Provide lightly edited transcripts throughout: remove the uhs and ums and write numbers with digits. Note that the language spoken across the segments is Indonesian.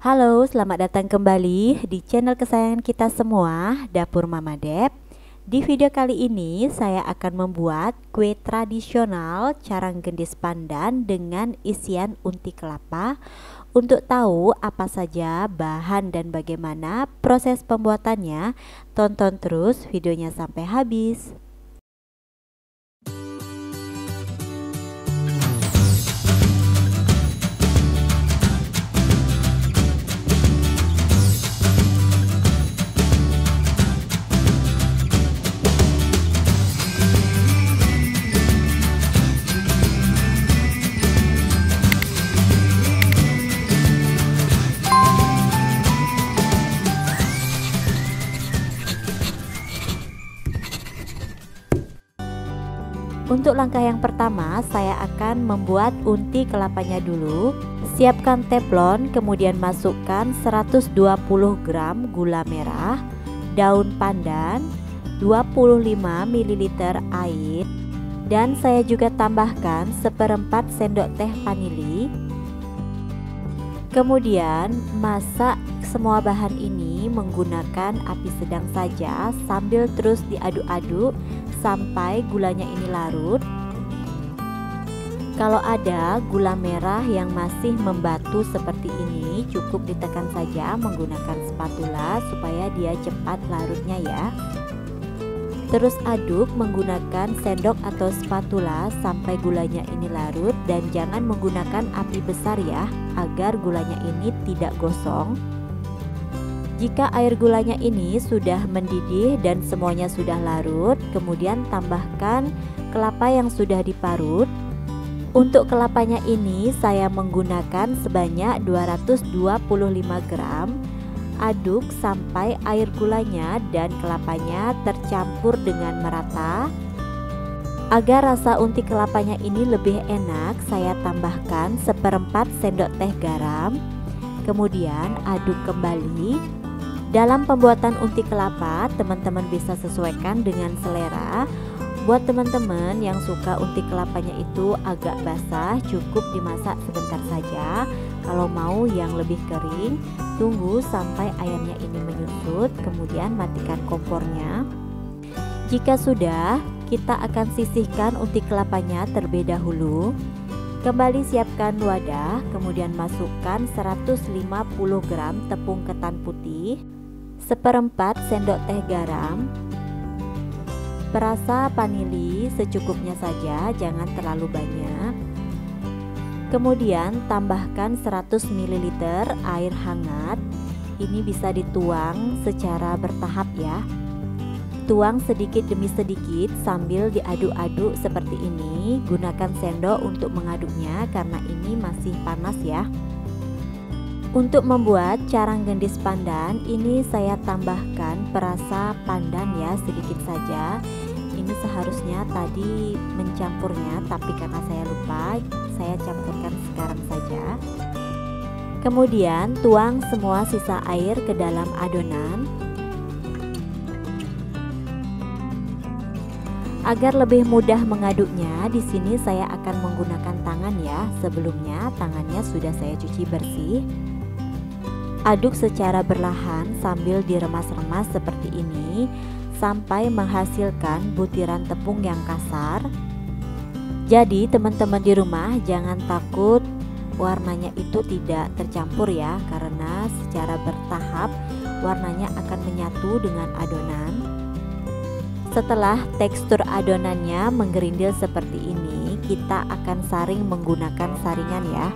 Halo, selamat datang kembali di channel kesayangan kita semua, Dapur Mama Dep. Di video kali ini saya akan membuat kue tradisional carang gendis pandan dengan isian unti kelapa. Untuk tahu apa saja bahan dan bagaimana proses pembuatannya, tonton terus videonya sampai habis. Untuk langkah yang pertama, saya akan membuat unti kelapanya dulu. Siapkan teflon, kemudian masukkan 120 gram gula merah, daun pandan, 25 ml air, dan saya juga tambahkan 1/4 sendok teh vanili. Kemudian masak semua bahan ini menggunakan api sedang saja sambil terus diaduk-aduk sampai gulanya ini larut. Kalau ada gula merah yang masih membatu seperti ini, cukup ditekan saja menggunakan spatula supaya dia cepat larutnya ya. Terus aduk menggunakan sendok atau spatula sampai gulanya ini larut, dan jangan menggunakan api besar ya, agar gulanya ini tidak gosong. Jika air gulanya ini sudah mendidih dan semuanya sudah larut, kemudian tambahkan kelapa yang sudah diparut. Untuk kelapanya ini saya menggunakan sebanyak 225 gram. Aduk sampai air gulanya dan kelapanya tercampur dengan merata. Agar rasa unti kelapanya ini lebih enak, saya tambahkan 1/4 sendok teh garam. Kemudian aduk kembali. Dalam pembuatan unti kelapa, teman-teman bisa sesuaikan dengan selera. Buat teman-teman yang suka unti kelapanya itu agak basah, cukup dimasak sebentar saja. Kalau mau yang lebih kering, tunggu sampai airnya ini menyusut, kemudian matikan kompornya. Jika sudah, kita akan sisihkan unti kelapanya terlebih dahulu. Kembali siapkan wadah, kemudian masukkan 150 gram tepung ketan putih, 1/4 sendok teh garam, perasa vanili secukupnya saja, jangan terlalu banyak. Kemudian tambahkan 100 ml air hangat. Ini bisa dituang secara bertahap ya. Tuang sedikit demi sedikit sambil diaduk-aduk seperti ini. Gunakan sendok untuk mengaduknya karena ini masih panas ya. Untuk membuat carang gendis pandan ini saya tambahkan perasa pandan ya, sedikit saja. Ini seharusnya tadi mencampurnya, tapi karena saya lupa, saya campurkan sekarang saja. Kemudian tuang semua sisa air ke dalam adonan. Agar lebih mudah mengaduknya, di sini saya akan menggunakan tangan ya. Sebelumnya tangannya sudah saya cuci bersih. Aduk secara berlahan sambil diremas-remas seperti ini sampai menghasilkan butiran tepung yang kasar. Jadi teman-teman di rumah jangan takut warnanya itu tidak tercampur ya, karena secara bertahap warnanya akan menyatu dengan adonan. Setelah tekstur adonannya menggerindil seperti ini, kita akan saring menggunakan saringan ya.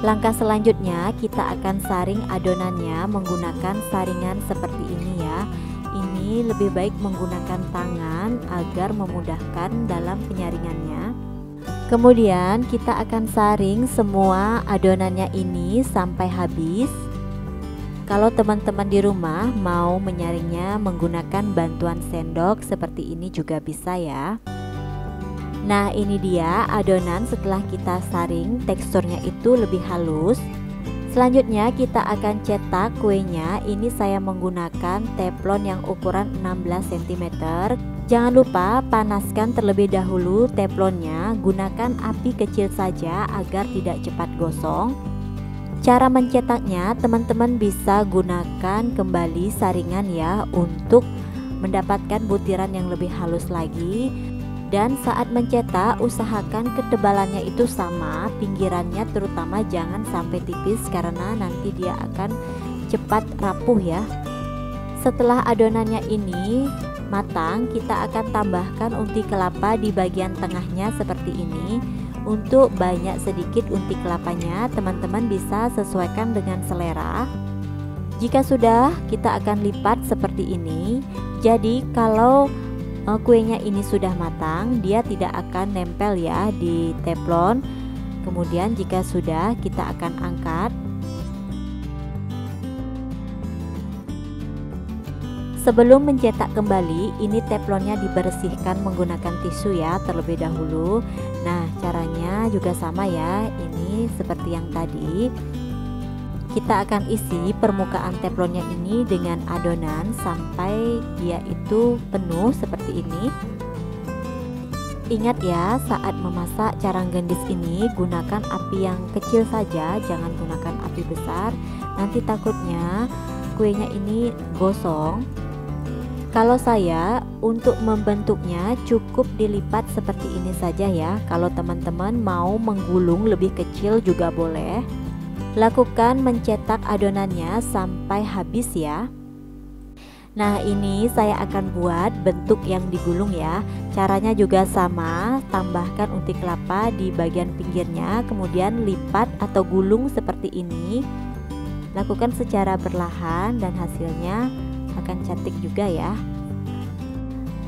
Langkah selanjutnya kita akan saring adonannya menggunakan saringan seperti ini ya. Ini lebih baik menggunakan tangan agar memudahkan dalam penyaringannya. Kemudian kita akan saring semua adonannya ini sampai habis. Kalau teman-teman di rumah mau menyaringnya menggunakan bantuan sendok seperti ini juga bisa ya. Nah, ini dia adonan setelah kita saring, teksturnya itu lebih halus. Selanjutnya kita akan cetak kuenya. Ini saya menggunakan teflon yang ukuran 16 cm. Jangan lupa panaskan terlebih dahulu teflonnya, gunakan api kecil saja agar tidak cepat gosong. Cara mencetaknya teman-teman bisa gunakan kembali saringan ya untuk mendapatkan butiran yang lebih halus lagi. Dan saat mencetak usahakan ketebalannya itu sama, pinggirannya terutama jangan sampai tipis karena nanti dia akan cepat rapuh ya. Setelah adonannya ini matang, kita akan tambahkan unti kelapa di bagian tengahnya seperti ini. Untuk banyak sedikit unti kelapanya teman-teman bisa sesuaikan dengan selera. Jika sudah, kita akan lipat seperti ini. Jadi kalau kuenya ini sudah matang, dia tidak akan nempel ya di teflon. Kemudian jika sudah, kita akan angkat. Sebelum mencetak kembali, ini teflonnya dibersihkan menggunakan tisu ya terlebih dahulu. Nah, caranya juga sama ya. Ini seperti yang tadi. Kita akan isi permukaan teflonnya ini dengan adonan sampai dia itu penuh seperti ini. Ingat ya, saat memasak carang gendis ini gunakan api yang kecil saja, jangan gunakan api besar. Nanti takutnya kuenya ini gosong. Kalau saya untuk membentuknya cukup dilipat seperti ini saja ya. Kalau teman-teman mau menggulung lebih kecil juga boleh. Lakukan mencetak adonannya sampai habis ya. Nah, ini saya akan buat bentuk yang digulung ya. Caranya juga sama, tambahkan unti kelapa di bagian pinggirnya, kemudian lipat atau gulung seperti ini. Lakukan secara perlahan dan hasilnya akan cantik juga ya.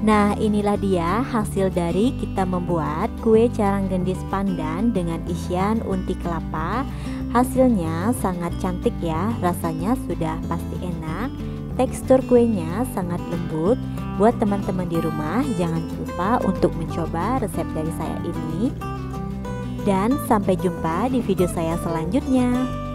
Nah, inilah dia hasil dari kita membuat kue carang gendis pandan dengan isian unti kelapa. Hasilnya sangat cantik ya, rasanya sudah pasti enak. Tekstur kuenya sangat lembut. Buat teman-teman di rumah, jangan lupa untuk mencoba resep dari saya ini. Dan sampai jumpa di video saya selanjutnya.